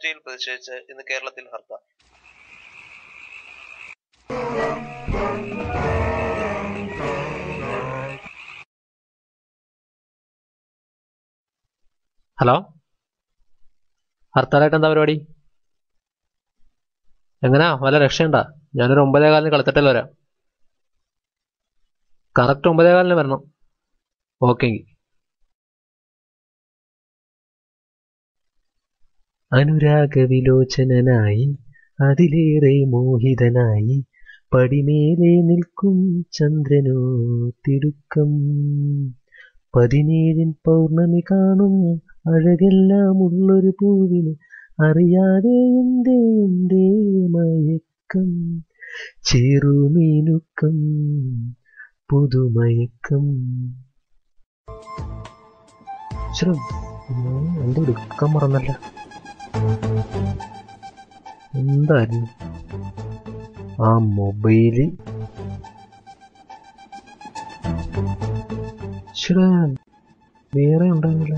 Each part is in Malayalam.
ശിക്ഷയിൽ പ്രതിഷേധിച്ച് ഇന്ന് കേരളത്തിൽ ഹർത്താൽ. ഹലോ, ഹർത്താലായിട്ട് എന്താ പരിപാടി? എങ്ങനാ, വല്ല രക്ഷയുണ്ടാ? ഞാനൊരു 9:15 കളിത്തട്ടല്ലോ വരാം. കറക്റ്റ് 9:15 വരണം. ഓക്കെ. അനുരാഗവിലോചനായി അതിലേറെ മോഹിതനായി പടിമേലെ നിൽക്കും ചന്ദ്രനോ തിടുക്കം 17 പൗർണമി കാണും അഴകെല്ലാം ഉള്ളൊരു പൂവിന് അറിയാതെ എന്തേ മയക്കം ചെറുമീനുക്കം പുതുമയക്കം. എന്തോ എടുക്കാൻ മറന്നല്ല. എന്തായാലും ആ മൊബൈല് വേറെ ഉണ്ടാവില്ല.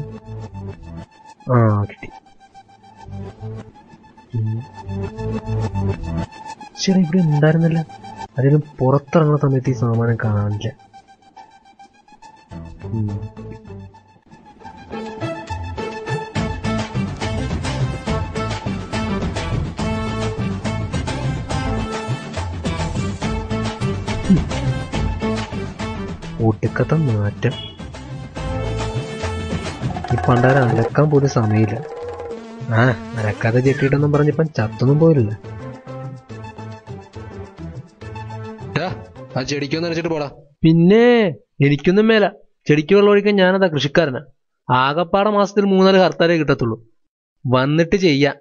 ആ കിട്ടി. ശരി, ഇവിടെ ഉണ്ടായിരുന്നില്ല. അതിലും പുറത്തിറങ്ങുന്ന സമയത്ത് ഈ സാമാനം കാണാനില്ല. ഒടുക്കത്തെ മാറ്റം. ഈ പണ്ടാരം അലക്കാൻ പോലും സമയമില്ല. അലക്കാതെ ചെട്ടിയിട്ടൊന്നും പറഞ്ഞപ്പം ചത്തൊന്നും പോയില്ല. ആ ചെടിക്കൊന്നും നനച്ചിട്ട് പോടാ. പിന്നെ എനിക്കൊന്നും മേല. ചെടിക്ക് വെള്ളം ഒഴിക്കാൻ ഞാനതാ കൃഷിക്കാരനാ. ആകപ്പാടെ മാസത്തിൽ 3-4 ഹർത്താലേ കിട്ടത്തുള്ളൂ. വന്നിട്ട് ചെയ്യാം.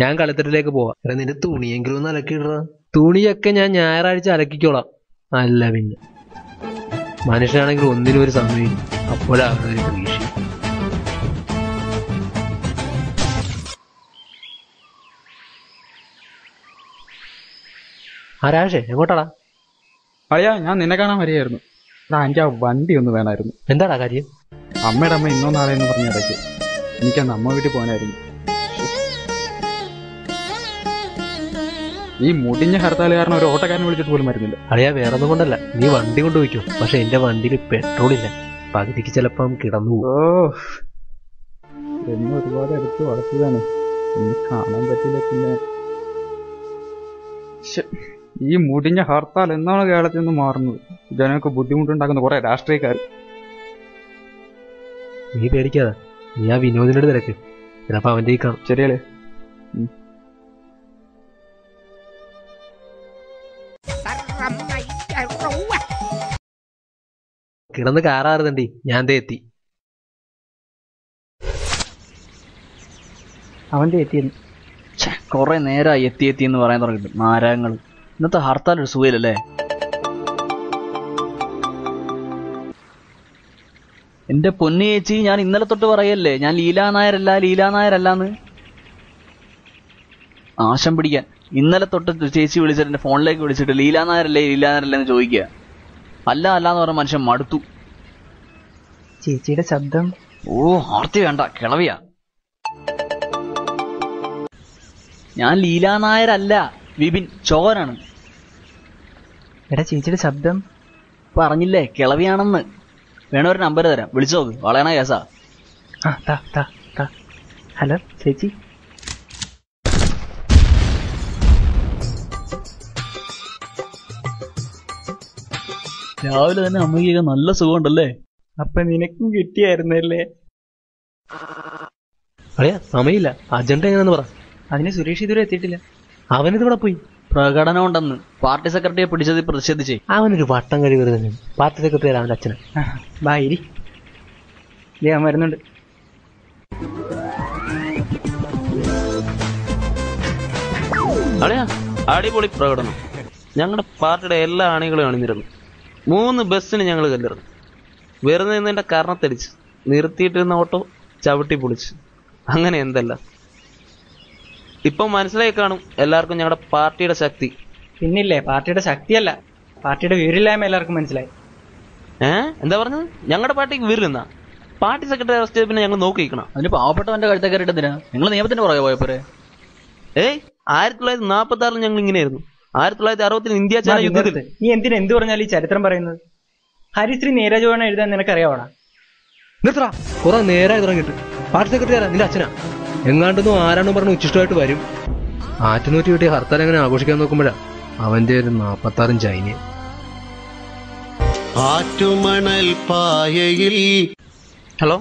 ഞാൻ കളിത്തട്ടിലേക്ക് പോവാം. നിന്റെ തുണിയെങ്കിലും ഒന്ന് അലക്കിയിട. തുണിയൊക്കെ ഞാൻ ഞായറാഴ്ച അലക്കിക്കോളാം. അല്ല പിന്നെ മനുഷ്യനാണെങ്കിൽ ഒന്നിനും ഒരു സമയം. അപ്പോഴാണ് ഒരു കൃഷി. രാജേ, എങ്ങോട്ടാടാ? അയ്യാ, ഞാൻ നിന്നെ കാണാൻ വരികയായിരുന്നു. എനിക്ക് ആ വണ്ടി ഒന്ന് വേണമായിരുന്നു. എന്താടാ കാര്യം? അമ്മയുടെ അമ്മ ഇന്നോ നാളെ എന്ന് പറഞ്ഞ ഇടയ്ക്ക് എനിക്കന്ന് അമ്മ വീട്ടിൽ പോകാനായിരുന്നു. ഈ മുടിഞ്ഞ ഹർത്താൽ കാരണം ഒരു ഓട്ടക്കാരനെ വിളിച്ചിട്ട് പോലും വരുന്നില്ല. അറിയാ, വേറെ ഒന്നും കൊണ്ടല്ല. നീ വണ്ടി കൊണ്ടുപോയിക്കോ. പക്ഷെ എന്റെ വണ്ടിയിൽ പെട്രോളില്ല. പകുതിക്ക് ചിലപ്പം കിടന്നു പോകും. എന്നെ ഒരുപാട് എടുത്ത് വളർത്തിയതാണ്. എന്നെ കാണാൻ പറ്റില്ല. പിന്നെ ഈ മുടിഞ്ഞ ഹർത്താൽ എന്നാണ് കേരളത്തിൽ നിന്ന് മാറുന്നത്? ജനങ്ങൾക്ക് ബുദ്ധിമുട്ടുണ്ടാക്കുന്ന കുറെ രാഷ്ട്രീയക്കാർ. നീ പേടിക്കാതെ. നീ ആ വിനോദിനോട് തിരക്ക്. ചിലപ്പോ അവന്റെ കാണും. ശരിയല്ലേ? കിടന്ന് കാറാറുതണ്ടി. ഞാൻ എത്തി. അവന്റെ എത്തിയെന്ന് കൊറേ നേരമായി എത്തി എന്ന് പറയാൻ തുടങ്ങിയിട്ട്. നാരായണങ്ങൾ ഇന്നത്തെ ഹർത്താൽ ഒരു സുഖയില്ലല്ലേ? എന്റെ പൊന്നു ചേച്ചി, ഞാൻ ഇന്നലെ തൊട്ട് പറയല്ലേ ഞാൻ ലീലാ നായരല്ലാന്ന്. ആശം പിടിക്കാൻ ഇന്നലെ തൊട്ട് ചേച്ചി വിളിച്ചിട്ട് എന്റെ ഫോണിലേക്ക് വിളിച്ചിട്ട് ലീലാ നായരല്ലേ എന്ന് ചോദിക്കുക. അല്ലാന്ന് പറഞ്ഞ മനുഷ്യൻ മടുത്തു. ചേച്ചിയുടെ ശബ്ദം ആർത്തി വേണ്ട, കിളവിയാ. ഞാൻ ലീലാ നായരല്ല, വിപിൻ ചോരനാണ്. എടാ, ചേച്ചിയുടെ ശബ്ദം പറഞ്ഞില്ലേ കിളവിയാണെന്ന്. വേണ ഒരു നമ്പർ തരാം, വിളിച്ചു നോക്ക്. വളയണ കേസാ. ഹലോ ചേച്ചി. രാവിലെ തന്നെ അമ്മയ്ക്ക് നല്ല സുഖമുണ്ടല്ലേ? അപ്പൊ നിനക്കും കിട്ടിയായിരുന്നല്ലേ? അറിയാ, സമയമില്ല. അജണ്ട എങ്ങനെയാന്ന് പറ. അതിന് സുരേഷ് ഇതുവരെ എത്തിയിട്ടില്ല. അവനിതിവിടെ പോയി. പ്രകടനം ഉണ്ടെന്ന് പാർട്ടി സെക്രട്ടറിയെ പിടിച്ചത് പ്രതിഷേധിച്ചേ. അവനൊരു വട്ടം കഴിവ് തന്നെ. പാർട്ടി സെക്രട്ടറി അവന്റെ അച്ഛനെ. ബായിരി ഞാൻ വരുന്നുണ്ട്. അറിയാ, അടിപൊളി പ്രകടനം. ഞങ്ങളുടെ പാർട്ടിയുടെ എല്ലാ അണികളും അണിനിരുന്നു. 3 ബസ്സിന് ഞങ്ങൾ കല്ലെറിഞ്ഞു. വെറുതെ നിന്നെന്റെ കർണത്തടിച്ച് നിർത്തിയിട്ടിരുന്ന ഓട്ടോ ചവിട്ടി പൊളിച്ച്. അങ്ങനെ എന്തല്ല. ഇപ്പൊ മനസ്സിലായി കാണും എല്ലാവർക്കും ഞങ്ങളുടെ പാർട്ടിയുടെ ശക്തി. പിന്നില്ലേ, പാർട്ടിയുടെ ശക്തിയല്ല, പാർട്ടിയുടെ വീരില്ലായ്മ എല്ലാവർക്കും മനസ്സിലായി. എന്താ പറഞ്ഞത്? ഞങ്ങളുടെ പാർട്ടിക്ക് വീരില്ലെന്നാ? പാർട്ടി സെക്രട്ടറി അറസ്റ്റ് ചെയ്ത് പിന്നെ ഞങ്ങൾ നോക്കിക്കണം. അതിന് പാവപ്പെട്ടവന്റെ കഴുത്തെ കയറിയിട്ട് എന്തിനാ? നിങ്ങൾ നിയമത്തിന്റെ പുറകെ പോയപ്പോരെ? 1946 ഞങ്ങൾ ഇങ്ങനെയായിരുന്നു. 1960 ഇന്ത്യ ചൈന യുദ്ധത്തിൽ. നീ എന്ത് പറഞ്ഞാലും ഈ ചരിത്രം പറയുന്നത്? ഹരിശ്രീ നീരജോണ എഴുതാൻ നിനക്കറിയാവോടാ? നിർത്തറ കുറെ നേരായി തുടങ്ങിയിട്ട്. പാർട്ടി സെക്രട്ടറി ആരാ? നിന്റെ അച്ഛനാ? എങ്ങാണ്ടെന്നും ആരാണെന്ന് പറഞ്ഞ് ഉച്ചിഷ്ടമായിട്ട് വരും. ആറ്റുനൂറ്റി കിട്ടിയ ഹർത്താൽ എങ്ങനെ ആഘോഷിക്കാൻ നോക്കുമ്പോഴാ അവന്റെ ഒരു 46 ചൈന. ആറ്റുമണൽ പായയിൽ. ഹലോ,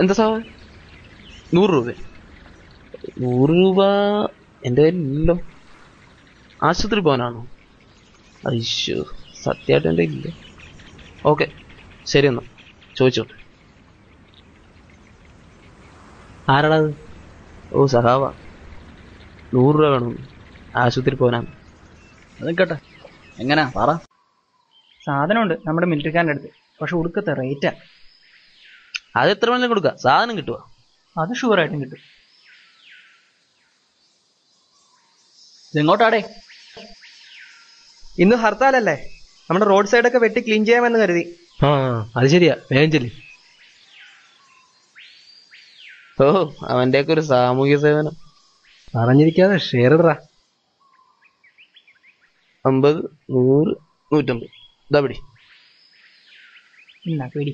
എന്താ സാർ? 100 രൂപ? 100 രൂപ എൻ്റെ കയ്യിലില്ലല്ലോ. ആശുപത്രി പോകാനാണോ? അയ്യോ, സത്യമായിട്ട് എൻ്റെ ഇല്ല. ഓക്കെ, ശരി എന്നാ ചോദിച്ചോട്ടെ. ആരാടാ അത്? ഓ സഹാവ, 100 രൂപ വേണം, ആശുപത്രി പോകാനാണ്. നിൽക്കട്ടെ, എങ്ങനാ പറ. സാധനമുണ്ട് നമ്മുടെ മിലിറ്ററിക്കാരൻ്റെ അടുത്ത്, പക്ഷെ ഉടുക്കത്തെ റേറ്റാ. അത് എത്ര വേണമെങ്കിലും കൊടുക്കുക, സാധനം കിട്ടുക. അത് ഷുവറായിട്ടും കിട്ടും. ഇതെങ്ങോട്ടാടേ? ഇന്ന് ഹർത്താലല്ലേ, നമ്മുടെ റോഡ് സൈഡൊക്കെ വെട്ടി ക്ലീൻ ചെയ്യാമെന്ന് കരുതി. ആ അത് ശരിയാ, വേഗം ചെല്ലി. ഓ, അവന്റെയൊക്കെ ഒരു സാമൂഹ്യ സേവനം. പറഞ്ഞിരിക്കാതെ ഷെയർ ഇടറാ. 50, 100, 150 ഇതാ പിടി. ഇല്ല പേടി.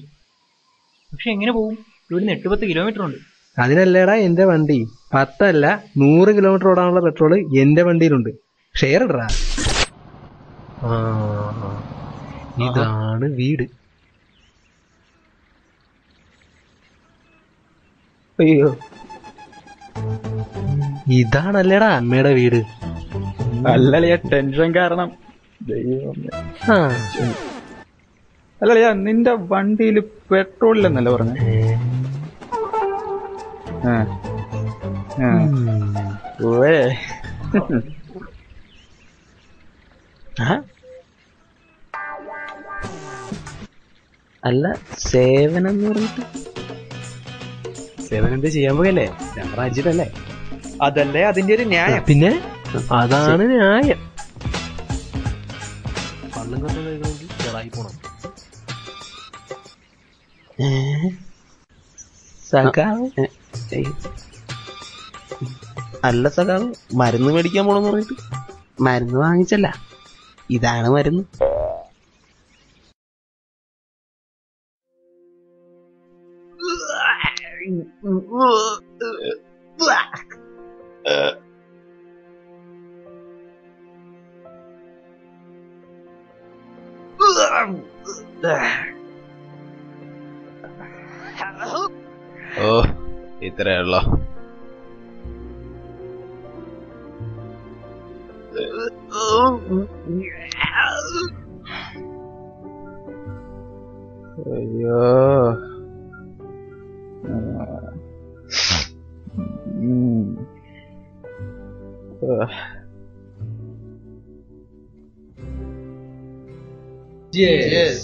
പക്ഷെ എങ്ങനെ പോകും? ഇവിടുന്ന് 8-10 കിലോമീറ്റർ ഉണ്ട്. അതിനല്ലേടാ എന്റെ വണ്ടി. 10 അല്ല 100 കിലോമീറ്റർ ഓടാനുള്ള പെട്രോള് എന്റെ വണ്ടിയിലുണ്ട്. ഷെയർ ഇടറാ. ഇതാണ് വീട്. അയ്യോ, ഇതാണല്ലേടാ അമ്മയുടെ വീട്. അല്ലളിയ ടെൻഷൻ കാരണം. ദൈവമേ. ആ അല്ലളിയ നിന്റെ വണ്ടിയിൽ പെട്രോളില്ലെന്നല്ലേ പറഞ്ഞേ? അല്ല, സേവനം എന്ന് പറഞ്ഞിട്ട് സേവനം എന്ത് ചെയ്യാൻ പോകല്ലേ? ഞങ്ങളുടെ രാജ്യത്തല്ലേ. അതല്ലേ അതിന്റെ ഒരു ന്യായം. പിന്നെ അതാണ് ന്യായം. പള്ളം കണ്ടെങ്കിൽ ചെറായി പോണം. സഖാവ് അല്ല സഖാവ്, മരുന്ന് മേടിക്കാൻ പോണെന്ന് പറഞ്ഞിട്ട് മരുന്ന് വാങ്ങിച്ചല്ല, ഇതാണ് മരുന്ന്. ഓ, ഇത്രയുള്ളോ? അയ്യോ. Yes.